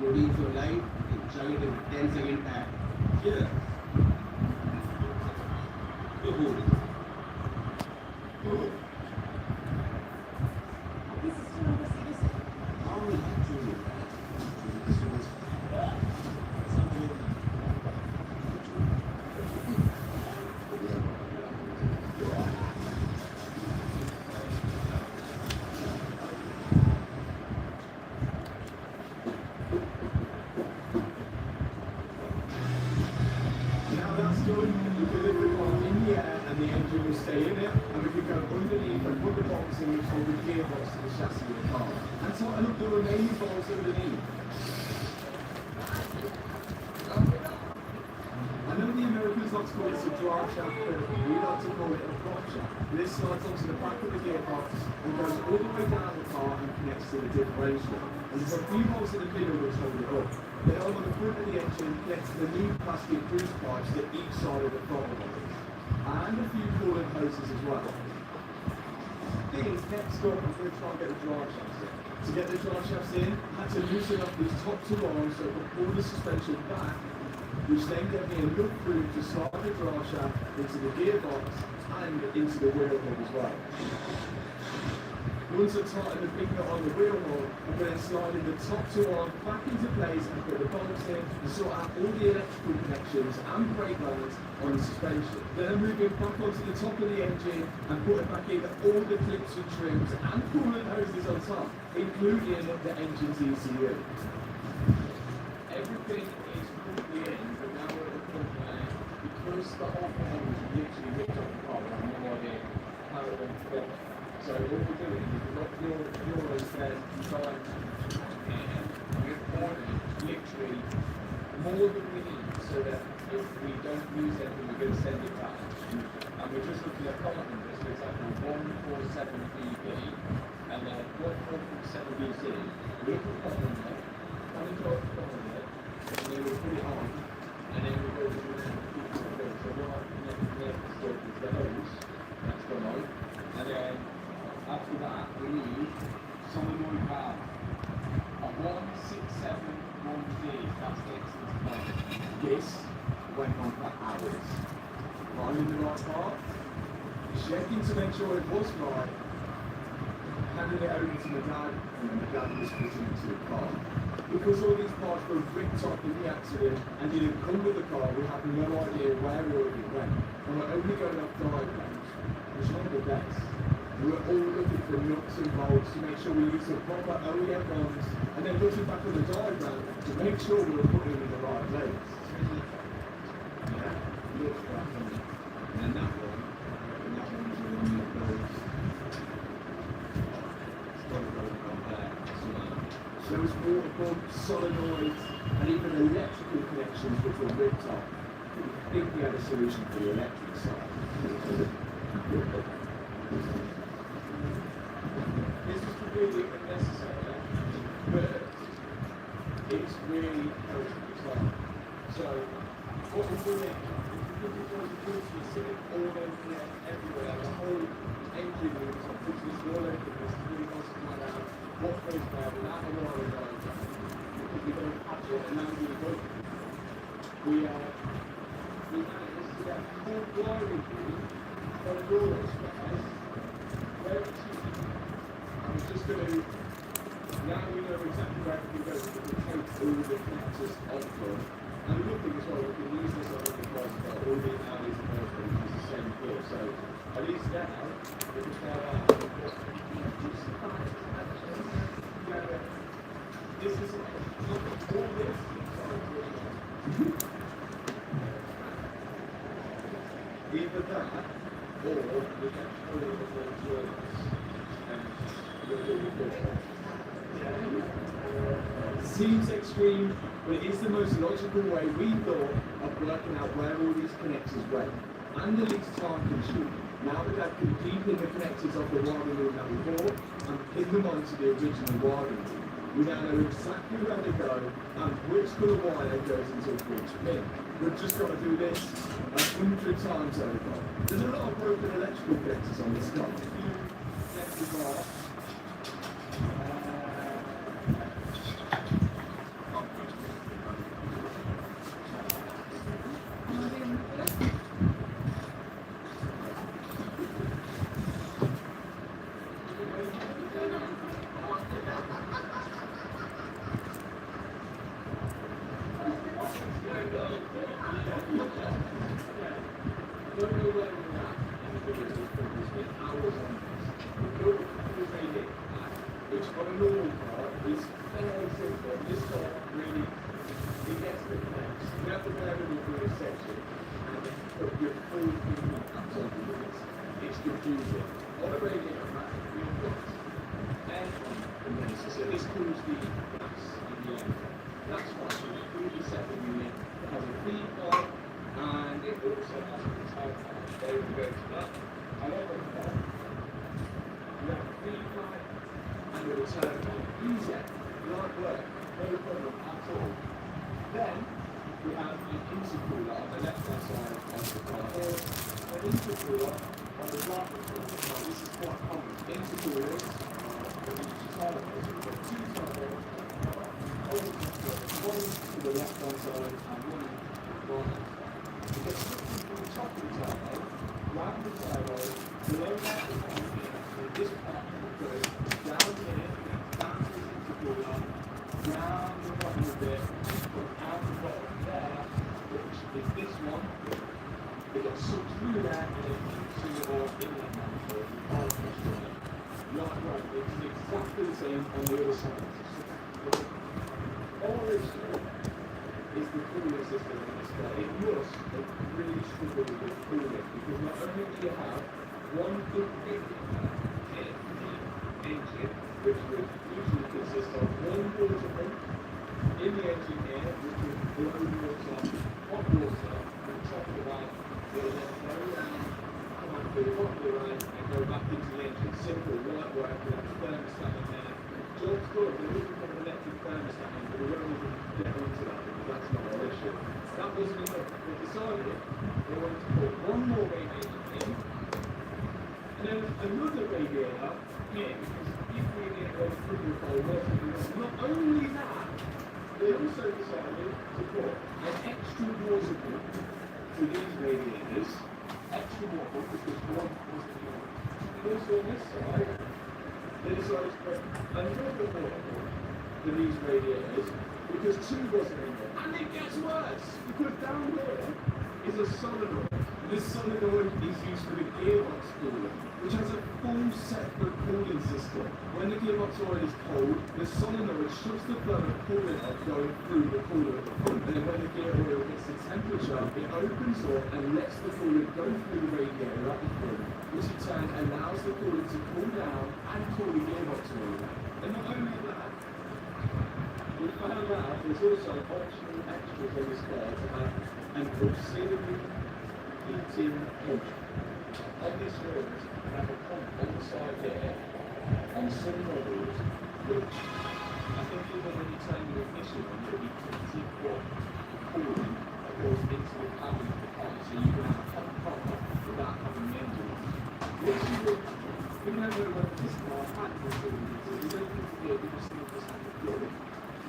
You reach your life, enjoy it in 10-second tap. Here. You hold it. This is still over citizen. How will you do it? Now that's done, you can lift the car in the air and the engine will stay in it, and we can go underneath and put the bolts in which hold the gearbox to the chassis of the car, and tighten up the remaining bolts underneath. I know the Americans like to call it a drive shaft, but we like to call it a prop shaft. This slides onto the back of the gearbox and goes all the way down the car and connects to the differential. And there's a few bolts in the middle which hold it up. The arm on the front of the engine connects to the new plastic boost pipes to each side of the throttle body. And a few coolant hoses as well. Things next up, I'm going to try and get the drive shafts in. To get the drive shafts in, I had to loosen up these top two arms so I could pull the suspension back, which then gave me enough room to slide the drive shaft into the gearbox and into the wheel hub as well. Once I tighten the big nut on the wheel hub, I'm going to slide in the top two arms back into place and put the bolts in to sort out all the electrical connections and brake lines on the suspension. Then I'm moving back onto the top of the engine and putting back in all the clips and trims and coolant hoses on top, including the engine's ECU. Everything is fully in, but now we're at the point where, because the whole thing was literally ripped off the car, I have no idea how it went together. So what we're doing is we've got euros there designed and we've ordered literally more than we need so that if we don't use anything we're going to send it back. And we're just looking at part numbers, for example 147BB and then 147BC. We look at part number, one into our part number, and then we'll put it on and then we'll go to the next one. So we'll have to connect the stuff with the hose, that's gone on, and then after that, we need solenoid valve. A 1671D, that's the excellent part. This went on for hours. Finding the right part, checking to make sure it was right, handing it over to my dad, and then my dad was putting it to the car. Because all these parts were ripped off in the accident and didn't come with the car, we have no idea where or if it went. And we're only going off diagrams, which are not the best. We're all looking for nuts and bolts to make sure we use the proper OEM ones, and then looking back on the diagram to make sure we're putting them in the right place. Yeah, looks back on it. And then that one, and that one's the one that goes. It's got to go on there. So those water pumps, solenoids, and even electrical connections which were ripped off. We think we had a solution for the electric side. This is completely unnecessary, but it's really helpful as well. So, what we're doing, if we put it sitting all over everywhere, the whole engine room, so which is all over this, really wants to find out what goes where without a wiring diagram, because we don't patch it and now we're good. We managed to get a full wiring through for a door express, very cheap. I'm just going to, now we know exactly where we go, we can take all the connectors off them. And the good thing as well, we can use this on the device for all the alleys and those things, it's the same here. So at least now, we can try that. This is all this. Either that, or we can pull it with the joints. Seems extreme, but it is the most logical way we thought of working out where all these connectors went, and the least time consuming. Now that I can deepen the connectors of the wiring loom that we bought and pin them onto the original wiring loom, we now know exactly where they go and which colour wire goes into which pin. We've just got to do this 100 times over. There's a lot of broken electrical connectors on this car. A few connectors are Don't know where we're at in the videos because we spent hours on this. We built the radiator pack, which on a normal car is fairly simple. This car really, it gets a bit complex. You have to bear with me through this section and then put your full thinking caps on because it's confusing. On a radiator pack, we've got air condenser, so this cools the gas in the air. That's why it's a really separate unit. It has a feed pipe and it also has a tail pipe. There we go to that. However, you have a feed pipe and a return pipe. Easy, light work, no problem at all. Then we have an intercooler on the left hand side of the car here, an intercooler on the right hand side of the car. This is quite common. Intercoolers turbos. We've got two turbos, one to the left hand side and one to the right hand side. We get something from the top of the turbo, round the turbo, below that the engine, so this part will go down here, down to the intercooler, down the bottom of it, out the bottom there, which is this one. It gets sucked through there and then into our inlet manifold. Right, it's exactly the same on the other side. All this is the cooling system in this car. It must really struggle with cooling because not only do you have one big radiator in the engine, which would usually consist of one water pump in the engine here, which would blow water, hot water, from the top of the valve, that will then go around, come out through the bottom of the line, and go back into the engine. Simple, light work, we have a thermostat in there. Job's good, there is an electric thermostat in, but we won't even get into that because that's not our issue. That wasn't enough. They decided they wanted to put one more radiator in, and then another radiator in, because if we get those through the cold water, not only that, they also decided to put an extra water pump to these radiators, extra water pump because one wasn't enough. And also on this side, they decided to put another water pump for these radiators because two wasn't enough. And it gets worse because down here is a solenoid. This solenoid is used for the gearbox cooling, which has a full separate cooling system. When the gearbox oil is cold, the solenoid shuts the flow of cooling off going through the cooler at the front. And then when the gear oil gets to temperature, it opens up and lets the coolant go through the radiator at the front, which in turn allows the coolant to cool down and cool the gearbox oil down. And not only that, we found out there's also optional extras on this car to have an auxiliary heating pump. On this road, we have a pump on the side here, on some models, which I think even when you turn your ignition on, you'll be 20 watt cooling that goes into the cabin of the car, so you can have a hot car without having the engine on. Which you would, we never know whether this car had the cooling heater, we don't think it did, we just think this had the cooling.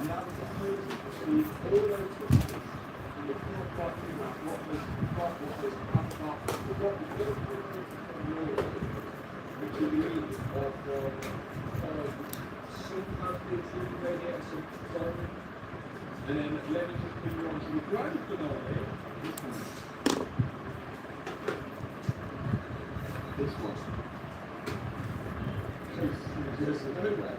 And now the hoses between all those switches, and you can't quite figure out what was what was cracked up, what was going through the oil, which you believe of some outfits in the radiator, some foam. And then let me just put you on to the driver's panel here. This one. Just nowhere.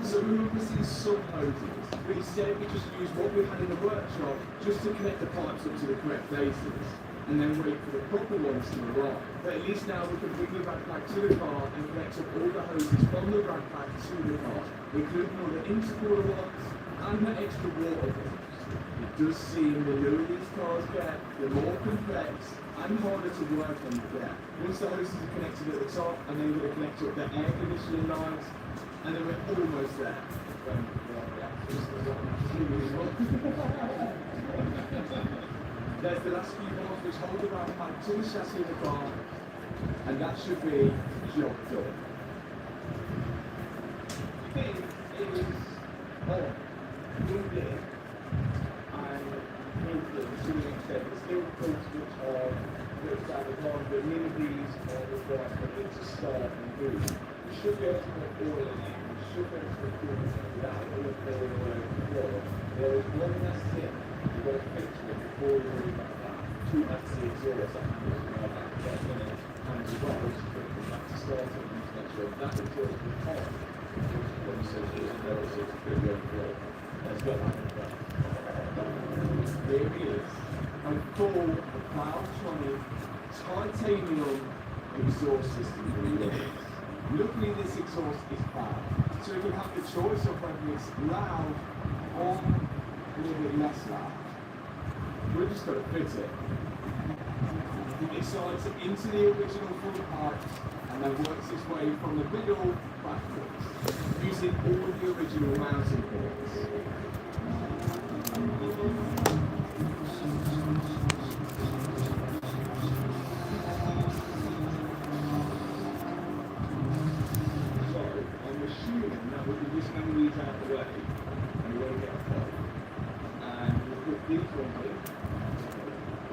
So we were missing some hoses, but instead we just used what we had in the workshop just to connect the pipes up to the correct places, and then wait for the proper ones to arrive. But at least now we can bring the rag pack to the car and connect up all the hoses from the rag pack to the car, including all the intercooler ones and the extra water ones. It does seem the newer these cars get, the more complex and harder to work on the get. Once the hoses are connected at the top, and then we're going to connect up the air conditioning lines, and then we're almost there. There's the last few bars which hold the rag pack to the chassis of the car, and that should be job done. The thing is, moved in, and moved in to an extent. There's still coats which are built out of the car, but none of these are required for it to start and move. should be able to put oil in it. You should be able to put fuel in it without all the pouring all over the floor. There is one less thing you've got to fix with before you worry about that. That's the exhaust that handles the air back there. And as well, which is critical, that's the starter. You need to make sure that exhaust is on. When you say there's no exhaust, it's going to be overflow. Let's get that in there. There is a full Valvetronic titanium exhaust system for the units. Luckily, this exhaust is bad, so you can have the choice of whether it's loud or a little bit less loud. We're just going to fit it. It slides into the original full pipes and then works its way from the middle backwards, using all the original mounting ports. Just going to these out of the way, and you won't get a fault. And we'll put these on here.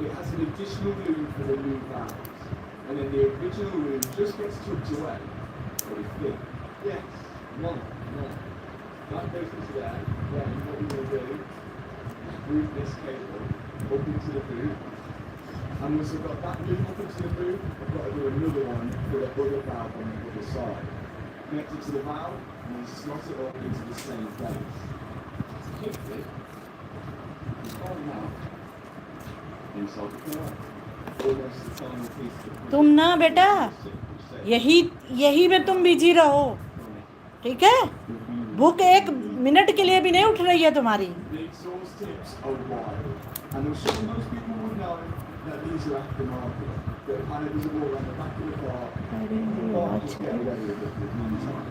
It has an additional loom for the new valves, and then the original loom just gets tucked away. What do you think? Yes. No. That goes into there. Then what we're going to do is route this cable up into the boot. And once I've got that loop up into the boot, I've got to do another one for the other valve on the other side. Connect it to the valve and then slot it up into the same place. Keep it. It's hard enough. Inside the car. Almost the final piece of the तुम ना बेटा यही में तुम busy रहो, ठीक है? Book 1 minute के लिए भी नहीं उठ रही है तुम्हारी. The exhaust tips are wide. And I'm sure most people will know that these are aftermarket. That kind of visible around the back of the car. Or just get away with it in the meantime.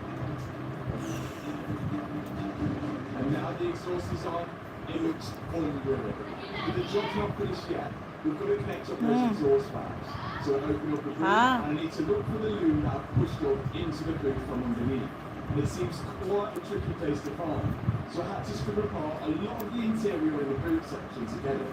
And now the exhaust is on, it looks unreal. But the job's not finished yet. We've got to connect up those exhaust valves. So I open up the boot, and I need to look for the loom that I've pushed up into the boot from underneath. And it seems quite a tricky place to find. So I had to strip apart a lot of the interior in the boot section to get it.